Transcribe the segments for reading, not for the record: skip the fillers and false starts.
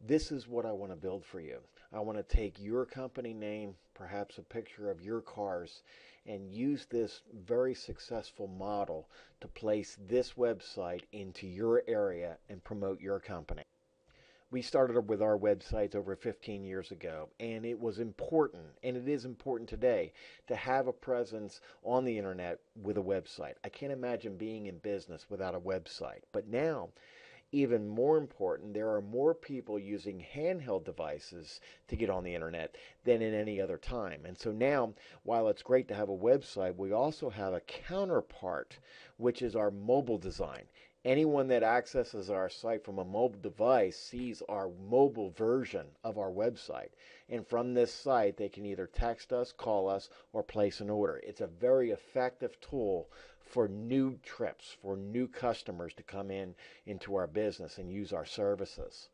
This is what I want to build for you. I want to take your company name, perhaps a picture of your cars, and use this very successful model to place this website into your area and promote your company. We started with our websites over 15 years ago, and it was important, and it is important today, to have a presence on the internet with a website. I can't imagine being in business without a website. But now, even more important, there are more people using handheld devices to get on the internet than in any other time. And so now, while it's great to have a website, we also have a counterpart, which is our mobile design. Anyone that accesses our site from a mobile device sees our mobile version of our website. And from this site, they can either text us, call us, or place an order. It's a very effective tool for new trips, for new customers to come into our business and use our services.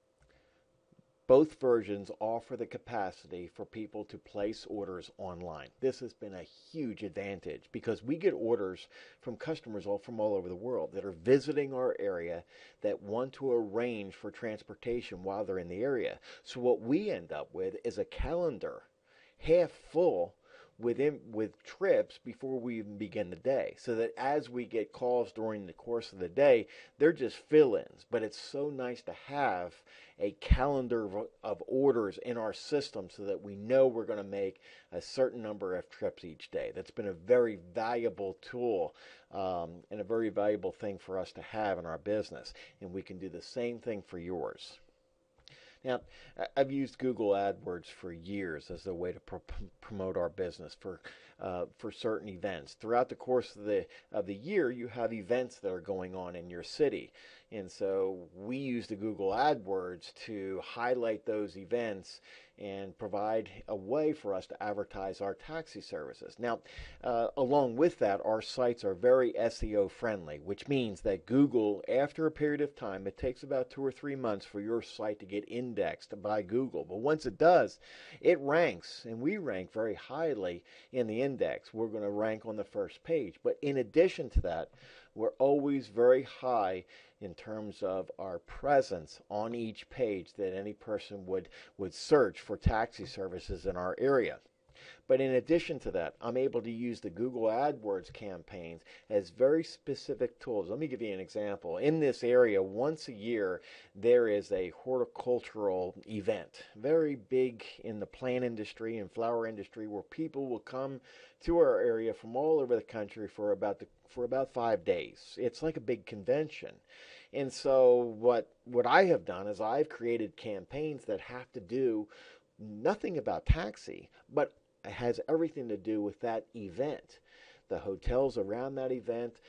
Both versions offer the capacity for people to place orders online. This has been a huge advantage because we get orders from customers from all over the world that are visiting our area that want to arrange for transportation while they're in the area. So what we end up with is a calendar half full with trips before we even begin the day, so that as we get calls during the course of the day, they're just fill-ins. But it's so nice to have a calendar of orders in our system so that we know we're going to make a certain number of trips each day. That's been a very valuable tool, and a very valuable thing for us to have in our business, and we can do the same thing for yours. Now, I've used Google Adwords for years as a way to promote our business for certain events. Throughout the course of the year, you have events that are going on in your city, and so we use the Google Adwords to highlight those events and provide a way for us to advertise our taxi services. Now, along with that, our sites are very SEO friendly, which means that Google, after a period of time, it takes about 2 or 3 months for your site to get indexed by Google. But once it does, it ranks, and we rank very highly in the index. We're going to rank on the first page. But in addition to that, we're always very high in terms of our presence on each page that any person would search for taxi services in our area. But in addition to that, I'm able to use the Google AdWords campaigns as very specific tools. Let me give you an example. In this area, once a year, there is a horticultural event, very big in the plant industry and flower industry, where people will come to our area from all over the country for about 5 days. It's like a big convention. And so what I have done is I've created campaigns that have to do nothing about taxi, but it has everything to do with that event. The hotels around that event,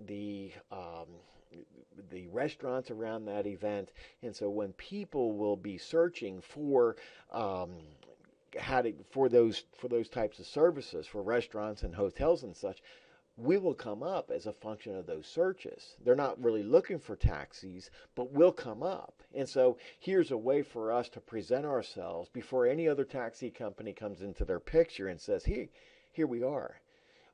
the restaurants around that event. And so when people will be searching for for those types of services for restaurants and hotels and such, we will come up as a function of those searches. They're not really looking for taxis, but we'll come up. And so here's a way for us to present ourselves before any other taxi company comes into their picture and says, here we are.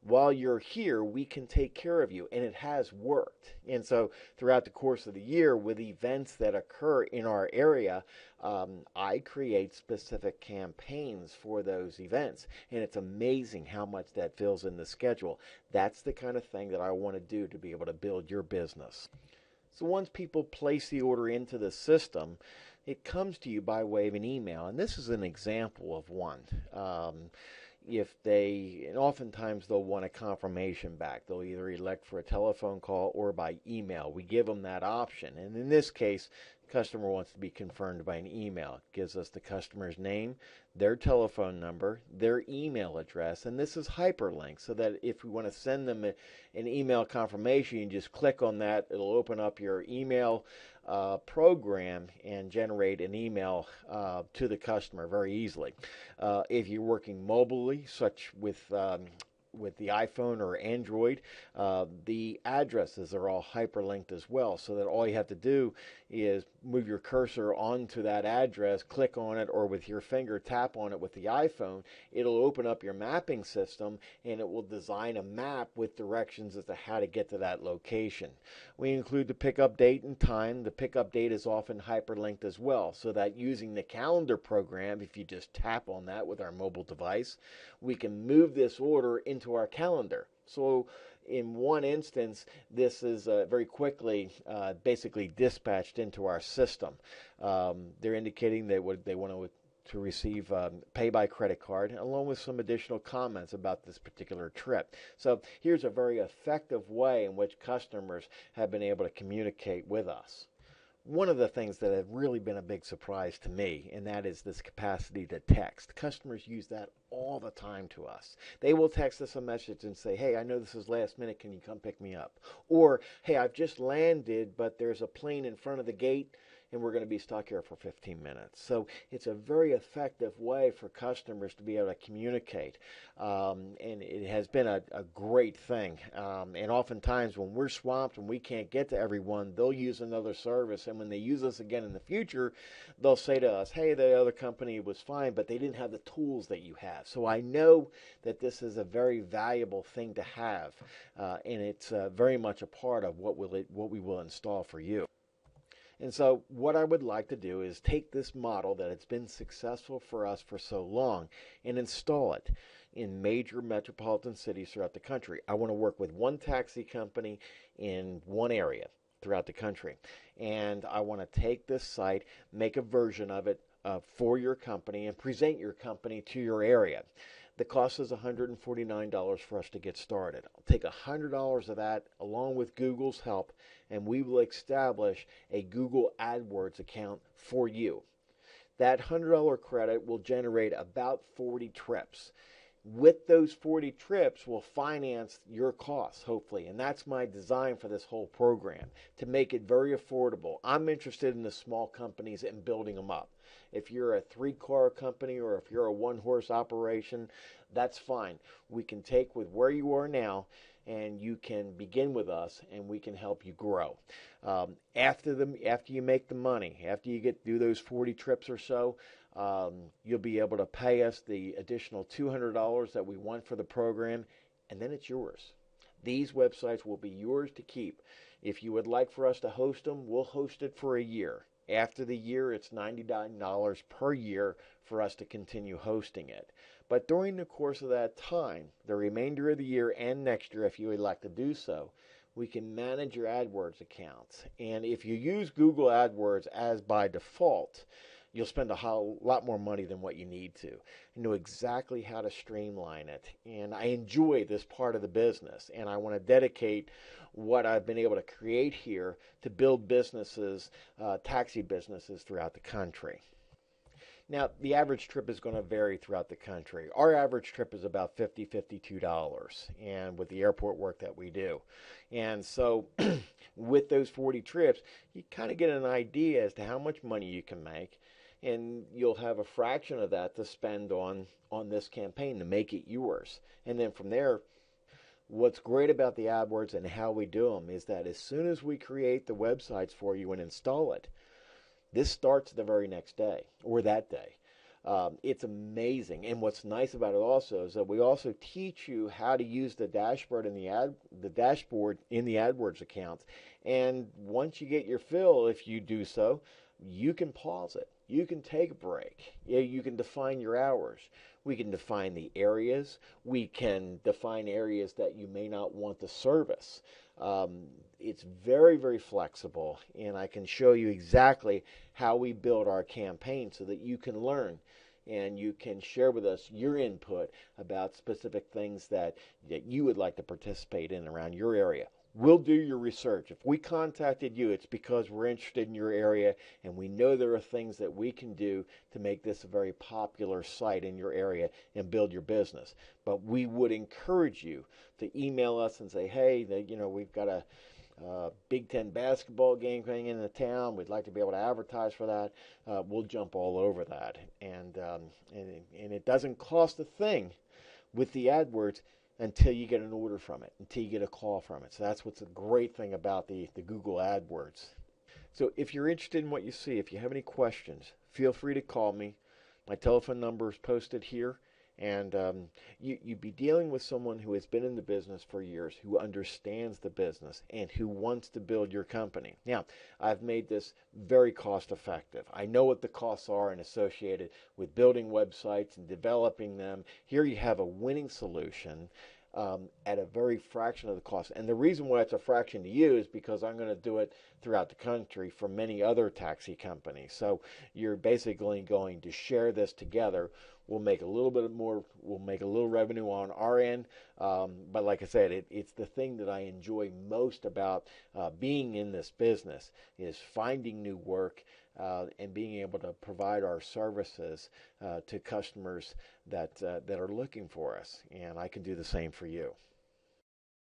While you're here, we can take care of you. And it has worked. And so throughout the course of the year, with events that occur in our area, I create specific campaigns for those events. And it's amazing how much that fills in the schedule. That's the kind of thing that I want to do to be able to build your business. So once people place the order into the system, it comes to you by way of an email. And this is an example of one. And oftentimes they'll want a confirmation back. They'll either elect for a telephone call or by email. We give them that option. And in this case, the customer wants to be confirmed by an email. It gives us the customer's name, their telephone number, their email address, and this is hyperlinked so that if we want to send them an email confirmation, you just click on that. It'll open up your email program and generate an email to the customer very easily. If you're working mobily, such with with the iPhone or Android, the addresses are all hyperlinked as well, so that all you have to do is move your cursor onto that address, click on it, or with your finger tap on it with the iPhone. It'll open up your mapping system, and it will design a map with directions as to how to get to that location. We include the pickup date and time. The pickup date is often hyperlinked as well, so that using the calendar program, if you just tap on that with our mobile device, we can move this order into our calendar. So in one instance, this is very quickly basically dispatched into our system. They're indicating they want to receive pay by credit card, along with some additional comments about this particular trip. So here's a very effective way in which customers have been able to communicate with us. One of the things that have really been a big surprise to me, and that is this capacity to text. Customers use that all the time to us. They will text us a message and say, hey, I know this is last minute, can you come pick me up? Or, hey, I've just landed, but there's a plane in front of the gate, and we're going to be stuck here for 15 minutes. So it's a very effective way for customers to be able to communicate. And it has been a great thing. And oftentimes when we're swamped and we can't get to everyone, they'll use another service. And when they use us again in the future, they'll say to us, hey, the other company was fine, but they didn't have the tools that you have. So I know that this is a very valuable thing to have. And it's very much a part of what we will install for you. And so what I would like to do is take this model that has been successful for us for so long and install it in major metropolitan cities throughout the country. I want to work with one taxi company in one area throughout the country. And I want to take this site, make a version of it for your company, and present your company to your area. The cost is $149 for us to get started. I'll take $100 of that along with Google's help, and we will establish a Google Adwords account for you. That $100 credit will generate about 40 trips. With those 40 trips, we'll finance your costs, hopefully. And that's my design for this whole program, to make it very affordable. I'm interested in the small companies and building them up. If you're a 3-car company or if you're a 1-horse operation, that's fine. We can take with where you are now, and you can begin with us, and we can help you grow. After you make the money, after you get through those 40 trips or so, you'll be able to pay us the additional $200 that we want for the program, and then it's yours. These websites will be yours to keep. If you would like for us to host them, we'll host it for a year. After the year, it's $99 per year for us to continue hosting it. But during the course of that time, the remainder of the year and next year, if you would like to do so, we can manage your AdWords accounts. And if you use Google AdWords as by default, you'll spend a whole lot more money than what you need to. You know exactly how to streamline it. And I enjoy this part of the business, and I want to dedicate what I've been able to create here to build businesses, taxi businesses throughout the country. Now, the average trip is going to vary throughout the country. Our average trip is about $50, $52, and with the airport work that we do. And so with those 40 trips, you kind of get an idea as to how much money you can make, and you'll have a fraction of that to spend on this campaign to make it yours. And then from there, what's great about the AdWords and how we do them is that as soon as we create the websites for you and install it, this starts the very next day or that day. It's amazing. And what's nice about it also is that we also teach you how to use the dashboard in the dashboard in the AdWords accounts. And once you get your fill, if you do so, you can pause it. You can take a break. You can define your hours. We can define the areas. We can define areas that you may not want to service. It's very, very flexible, and I can show you exactly how we build our campaign so that you can learn and you can share with us your input about specific things that you would like to participate in around your area. We'll do your research. If we contacted you, it's because we're interested in your area and we know there are things that we can do to make this a very popular site in your area and build your business. But we would encourage you to email us and say, hey, we've got a Big Ten basketball game coming into town. We'd like to be able to advertise for that. We'll jump all over that. And it doesn't cost a thing with the AdWords until you get an order from it, until you get a call from it. So that's what's a great thing about the Google AdWords. So if you're interested in what you see, if you have any questions, feel free to call me. My telephone number is posted here. And you'd be dealing with someone who has been in the business for years, who understands the business, and who wants to build your company. Now, I've made this very cost effective. I know what the costs are and associated with building websites and developing them. Here you have a winning solution at a very fraction of the cost. And the reason why it's a fraction to you is because I'm going to do it throughout the country for many other taxi companies. So you're basically going to share this together. We'll make a little bit more, we'll make a little revenue on our end. But like I said, it's the thing that I enjoy most about being in this business is finding new work and being able to provide our services to customers that are looking for us. And I can do the same for you.